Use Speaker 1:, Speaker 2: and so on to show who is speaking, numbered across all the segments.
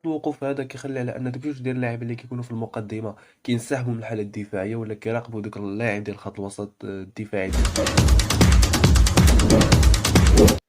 Speaker 1: الوقوف هذا كيخلي على أن بجوج ديال اللاعبين اللي كيكونوا في المقدمة كينسحبوا من الحالة الدفاعية ولا كيراقبوا داك اللاعب ديال خط الوسط الدفاعي.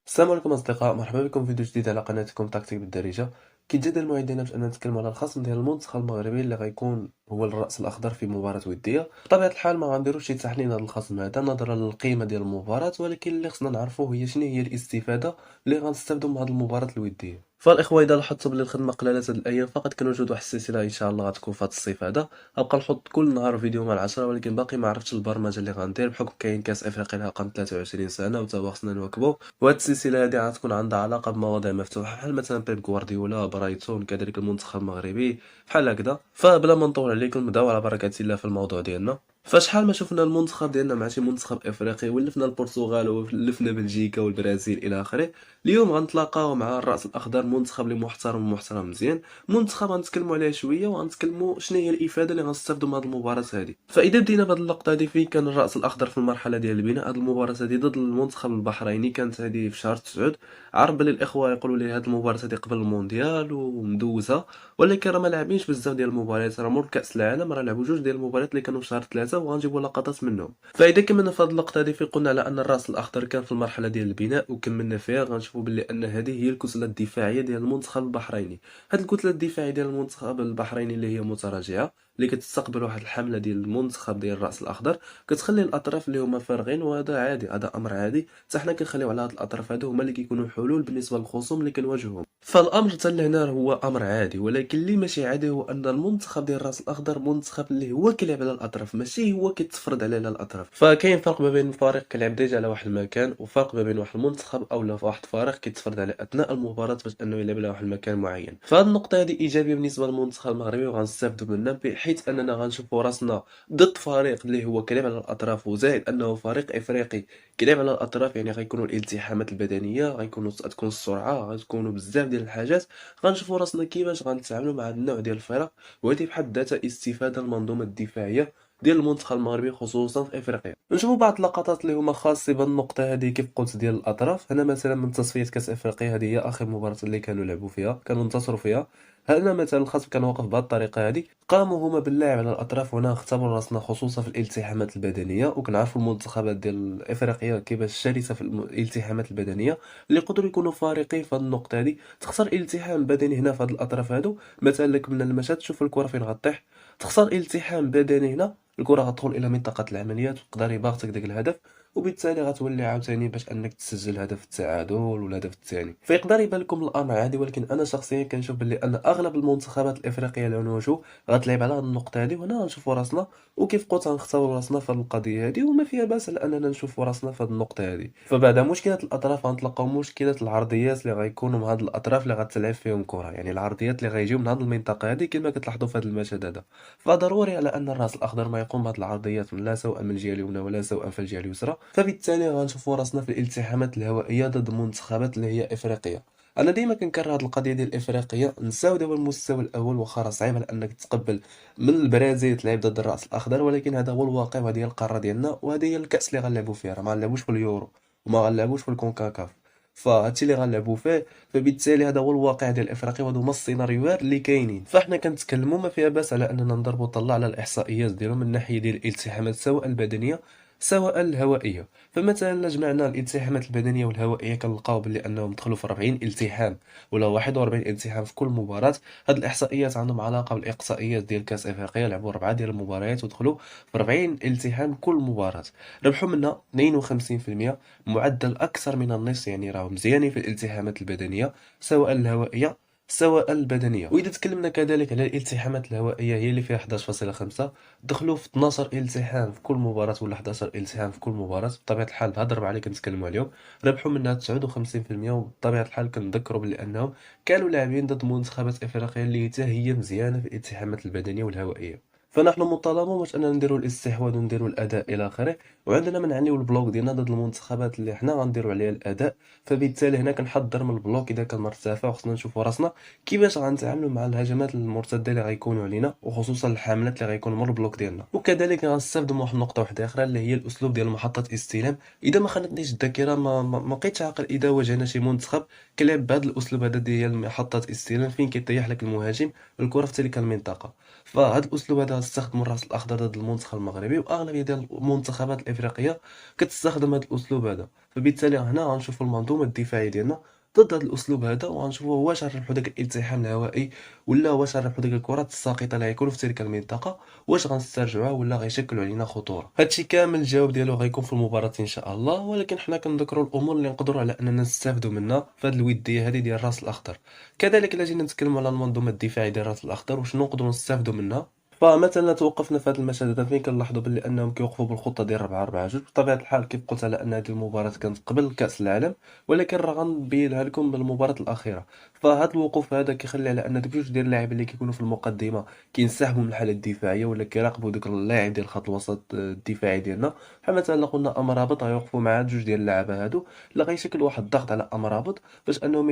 Speaker 1: السلام عليكم أصدقاء، مرحبا بكم في فيديو جديد على قناتكم تكتيك بالدارجة. كيتجدد الموعد ديالنا باش نتكلموا على الخصم ديال المنتخب المغربي اللي غيكون هو الرأس الأخضر في مباراة ودية. بطبيعة الحال ما غنديروش شي تحليل هذا الخصم هذا نظرا للقيمة ديال المباراة، ولكن اللي خصنا نعرفو هي شنو هي الاستفادة اللي غنستافدو من هذه المباراة الودية. فالإخوة إذا لاحظتوا بلي الخدمة قلالة هاد الأيام فقط كنوجد واحد السلسلة إن شاء الله غتكون في هاد الصيف هذا. غنبقى نحط كل نهار فيديو مع العشرة، ولكن باقي ما عرفتش البرمجة اللي غندير بحكم كاين كاس أفريقيا لرقم 23 سنة وتا هو خصنا نواكبو. وهاد السلسلة هادي غتكون عندها علاقة بمواضيع مفتوحة بحال مثلا بيب غوارديولا، برايتون، كذلك المنتخب المغربي بحال هكذا. فبلا ما نطول عليكم نبداو على بركة الله في الموضوع ديالنا. فشحال ما شفنا المنتخب ديالنا مع شي منتخب افريقي، ولفنا البرتغال ولفنا بلجيكا والبرازيل الى اخره. اليوم غنتلاقاو مع الراس الاخضر، منتخب اللي محترم مزيان، منتخب غنتكلموا عليه شويه وغنتكلموا شنو هي الافاده اللي غنستافدوا من هذه المباراه هذه. فاذا بدينا بهذه اللقطه هذه فين كان الراس الاخضر في المرحله ديال البناء. هذه المباراه هذه ضد المنتخب البحريني كانت هذه في شهر 9. عرف بلي الاخوه يقولوا لي هذه المباراه هذه قبل المونديال ومدوزه، ولكن راه ما لاعبينش بزاف ديال المباريات، راه مور كاس العالم راه لعبوا جوج ديال المباريات اللي كانوا في شهر 3 وغنجيبوا لقطات منهم. فاذا كملنا في هذه اللقطه هذه في قلنا على ان الراس الاخضر كان في المرحله ديال البناء وكملنا فيها، غنشوفوا باللي ان هذه هي الكتله الدفاعيه ديال المنتخب البحريني. هذه الكتله الدفاعيه ديال المنتخب البحريني اللي هي متراجعه، اللي كتستقبل واحد الحمله ديال المنتخب ديال الراس الاخضر، كتخلي الاطراف اللي هما فارغين، وهذا عادي، هذا امر عادي. حتى حنا كنخليو على هاد الاطراف هادو هما اللي كيكونوا حلول بالنسبه للخصوم اللي كنواجههم. فالامر حتى لهنا هو امر عادي، ولكن اللي ماشي عادي هو ان المنتخب ديال الراس الاخضر منتخب اللي هو كيلعب على الاطراف، ماشي هو كيتفرض على الاطراف. فكاين فرق ما بين فريق كيلعب ديجا على واحد المكان، وفرق ما بين واحد المنتخب اولا واحد فريق كيتفرض عليه اثناء المباراه باش انه يلعب على واحد المكان معين. فهاد النقطه هذه ايجابيه بالنسبه للمنتخب المغربي وغنستافدوا منها، بحيث اننا غنشوفوا راسنا ضد فريق اللي هو كيلعب على الاطراف، وزائد انه فريق افريقي كيلعب على الاطراف. يعني غيكونوا الالتحامات البدنيه، غتكون السرعه، غتكونوا بزاف ديال الحاجات. غنشوفوا راسنا كيفاش غنتعاملوا مع هاد النوع ديال الفرق، وهذه بحد ذاتها استفاده المنظومه الدفاعيه ديال المنتخب المغربي خصوصا في افريقيا. نشوفوا بعض اللقطات اللي هما خاصين بالنقطه هذه كيف قلت ديال الاطراف. هنا مثلا من تصفيه كاس افريقيا، هذه هي اخر مباراه اللي كانوا لعبوا فيها، كانوا انتصروا فيها. هنا مثلا الخصم كان واقف بهذه الطريقه هذه، قاموا هما باللعب على الاطراف. هنا اختبروا راسنا خصوصا في الالتحامات البدنيه، وكنعرفوا المنتخبات ديال افريقيا كيفاش شرسه في الالتحامات البدنيه، اللي يقدروا يكونوا فارقين في هذه النقطه هذه. تخسر التحام بدني هنا في هذه الاطراف هادو، مثلا لك من المشهد تشوف الكره فين غطيح، تخسر التحام بدني هنا، الكره غتدخل الى منطقه العمليات وتقدر يباغتك داك الهدف، وبالتالي غتولي عاوتاني باش انك تسجل هدف التعادل والهدف الثاني. فيقدر يبان لكم الامر عادي، ولكن انا شخصيا كنشوف باللي ان اغلب المنتخبات الافريقيه اللي غنواجهوا غتلعب على هاد النقطه هذه. وهنا غنشوفوا راسنا وكيف قلت غنختاروا راسنا في هاد القضيه هذه، وما فيها باس على اننا نشوفوا راسنا في هاد النقطه هذه. فبعد مشكله الاطراف غنتلقاو مشكله العرضيات اللي غيكونوا مع هاد الاطراف اللي غتلعب فيهم كره، يعني العرضيات اللي غيجيو من هاد المنطقه هذه كما كتلاحظوا في هاد المشهد هذا. فضروري على ان الراس الاخضر ما يقوم بهاد العرضيات لا سواء من الجهه اليمنى ولا سواء في الجهه اليسرى، فبالتالي غنشوفوا راسنا في الالتحامات الهوائيه ضد المنتخبات اللي هي افريقيه. انا ديما كنكرر هاد القضيه ديال الافريقيه، نساو دابا المستوى الاول، واخا راه صعيب على انك تقبل من البرازيل تلعب ضد الراس الاخضر، ولكن هذا هو الواقع وهذه هي القاره ديالنا وهذه هي الكاس اللي غنلعبوا فيها. راه ما غنلعبوش في اليورو وما غنلعبوش في الكونكاكاف، فهادشي اللي غنلعبوا فيه. فبالتالي هذا هو الواقع ديال افريقيا وهادو هما السيناريوهات اللي كاينين. فاحنا كنتكلموا ما فيها باس على اننا نضربوا طلع على الاحصائيات ديالهم من ناحيه ديال الالتحامات سواء البدنيه سواء الهوائيه. فمثلا الا جمعنا الالتحامات البدنيه والهوائيه كنلقاو بلي انهم دخلوا في 40 التحام ولا 41 التحام في كل مباراه. هاد الاحصائيات عندهم علاقه بالاقصائيات ديال كاس افريقيا، لعبوا 4 ديال المباريات ودخلوا في 40 التحام كل مباراه، ربحوا منها 52%، معدل اكثر من النصف. يعني راهم مزيانين في الالتحامات البدنيه سواء الهوائيه سواء البدنيه. واذا تكلمنا كذلك على الالتحامات الهوائيه هي اللي فيها 11.5، دخلوا في 12 التحام في كل مباراه ولا 11 التحام في كل مباراه. بطبيعه الحال هاد الربعه اللي كنتكلموا عليهم ربحوا منها 59%. وبطبيعه الحال كنذكروا بلي انهم كانوا لاعبين ضد منتخبات افريقيا اللي حتى هي مزيانه في الالتحامات البدنيه والهوائيه. فنحن مطالبون باش اننا نديروا الاستحواذ ونديروا الاداء الى اخره، وعندنا ما نعنيو البلوك ديالنا ضد المنتخبات اللي حنا غنديروا عليها الاداء. فبالتالي هنا كنحضر من البلوك اذا كان مرتفع، وخصنا نشوفوا راسنا كيفاش غنتعاملوا مع الهجمات المرتده اللي غيكونوا علينا، وخصوصا الحملات اللي غيكونوا من البلوك ديالنا. وكذلك غنستافدوا من واحد النقطه واحده اخرى اللي هي الاسلوب ديال محطه استلام. اذا ما خانتنيش الذاكره ما بقيتش عاقل اذا واجهنا شي منتخب كيلعب بهذا الاسلوب هذا ديال محطه استلام، فين كيطيح لك المهاجم الكره في تلك المنطقه. فهاد الاسلوب هذا استخدموا الراس الاخضر ضد المنتخب المغربي، واغلبيه ديال المنتخبات الافريقيه كتستخدم هذا الاسلوب هذا. فبالتالي هنا غنشوفوا المنظومه الدفاعيه ديالنا ضد هذا الاسلوب هذا، وغنشوفوا واش غنربحوا داك الالتحام الهوائي، ولا واش غنربحوا ديك الكرات الساقطه اللي غيكونوا في تلك المنطقه، واش غنسترجعوها ولا غيشكلوا علينا خطوره. هادشي كامل الجواب ديالو غيكون في المباراه ان شاء الله، ولكن حنا كنذكروا الامور اللي نقدروا على اننا نستافدوا منها في هذه الوديه هذه ديال الراس الاخضر. كذلك الا جينا نتكلموا على المنظومه الدفاعيه ديال الراس الاخضر وشنو نقدروا نستافدوا منها، فمثلا توقفنا في هذا المشهد هذا فين كنلاحظوا باللي انهم كيوقفوا بالخطه ديال 4-4-2. بطبيعه الحال كيف قلت على ان هذه المباراه كانت قبل كاس العالم، ولكن راه غنبينها لكم بالمباراه الاخيره. فهذا الوقوف هذا كيخلي على ان دوك جوج ديال اللاعبين اللي كيكونوا في المقدمه كينسحبوا من الحاله الدفاعيه، ولا كيراقبوا دوك اللاعب ديال خط الوسط الدفاعي ديالنا. بحال مثلا قلنا امرابط غيوقفوا مع جوج ديال اللعابه هادو اللي غيشكل واحد الضغط على امرابط باش انه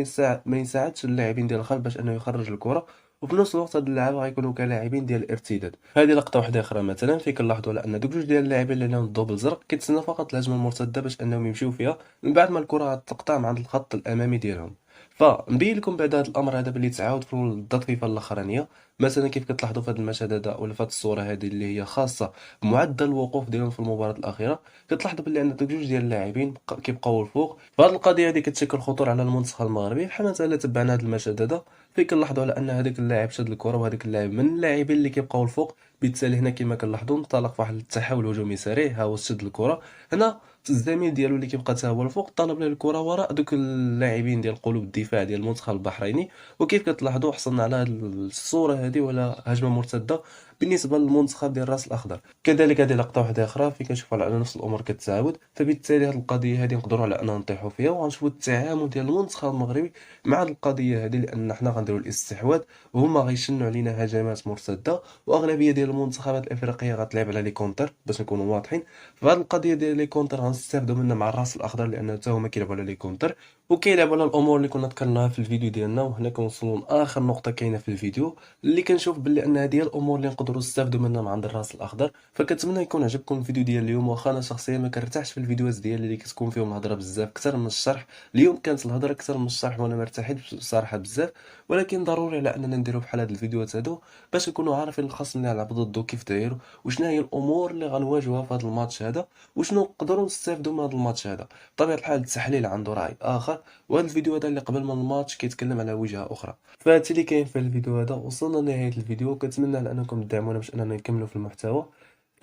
Speaker 1: ما يساعدش اللاعبين ديال الخلف باش انه يخرج الكره، وفي نفس الوقت هاد اللعابه غيكونوا كلاعبين ديال الارتداد. هذه لقطه واحده اخرى مثلا فين كنلاحظوا على ان دوك جوج ديال اللاعبين اللي لهم الدوبل زرق كيتسنى فقط الهجمه المرتده باش انهم يمشيو فيها من بعد ما الكره غتقطع مع الخط الامامي ديالهم. فنبين لكم بعد هذا الامر هذا باللي تعاود في التطفيفه الاخرانيه. مثلا كيف كتلاحظوا في هذا المشهد هذا ولا في هذه الصوره هذه اللي هي خاصه بمعدل الوقوف ديالهم في المباراه الاخيره، كتلاحظوا باللي ان دوك جوج ديال اللاعبين كيبقاو الفوق. فهاد القضيه هذه كتشكل خطر على المنتخب المغربي. بحال مثلا تبعنا هذا المشهد هذا فين كنلاحظوا على ان هذاك اللاعب شاد الكره، وهذاك اللاعب من اللاعبين اللي كيبقاو الفوق. بالتالي هنا كما كنلاحظوا انطلق في واحد التحول هجومي سريع، ها هو شد الكره. هنا الزميل ديالو اللي كيبقى حتى هو الفوق طلب له الكره وراء دوك اللاعبين ديال قلوب الدفاع ديال المنتخب البحريني. وكيف كتلاحظوا حصلنا على هذه الصوره هذه ولا هجمه مرتده بالنسبه للمنتخب ديال الراس الاخضر. كذلك هذه لقطه واحده اخرى فين كنشوفوا على نفس الامور كتعاود. فبالتالي هذه القضيه هذه نقدروا على اننا نطيحوا فيها، وغنشوفوا التعامل ديال المنتخب المغربي مع هذه القضيه هذه، لان حنا غنديروا الاستحواذ وهما غيشنوا علينا هجمات مرتده، واغلبيه ديال المنتخبات الافريقيه غتلعب على لي كونتر باش نكونوا واضحين. فهاد القضيه ديال لي كونتر غنستافدوا منها مع الراس الاخضر، لان حتى هما كيلعبوا على لي كونتر وكيلعبوا على الامور اللي كنا ذكرناها في الفيديو ديالنا. وهنا كنوصلوا لاخر نقطه كاينه في الفيديو اللي كنشوف باللي ان هذه هي الامور اللي نقدروا نستافدوا منها مع عند الراس الاخضر. فكنتمنى يكون عجبكم الفيديو ديال اليوم، واخا انا شخصيا ما كنرتاحش في الفيديوهات ديالي اللي كتكون فيهم الهضره بزاف اكثر من الشرح. اليوم كانت الهضره اكثر من الشرح وانا مرتاح بصراحه بزاف، ولكن ضروري على اننا نديروا بحال هاد الفيديوهات هادو باش نكونوا عارفين الخصم اللي غنلعبوا ضده كيف داير، وشنو هي الامور اللي غنواجهوها في هذا الماتش هذا، وشنو نقدروا نستافدوا من هذا الماتش هذا. بطبيعه الحال التحليل عنده راي اخر، وهذا الفيديو هذا اللي قبل من الماتش كيتكلم على وجهه اخرى. فهادشي اللي كاين في الفيديو هذا. وصلنا لنهايه الفيديو، كنتمنى على انكم تدعمونا باش اننا نكملوا في المحتوى.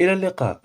Speaker 1: الى اللقاء.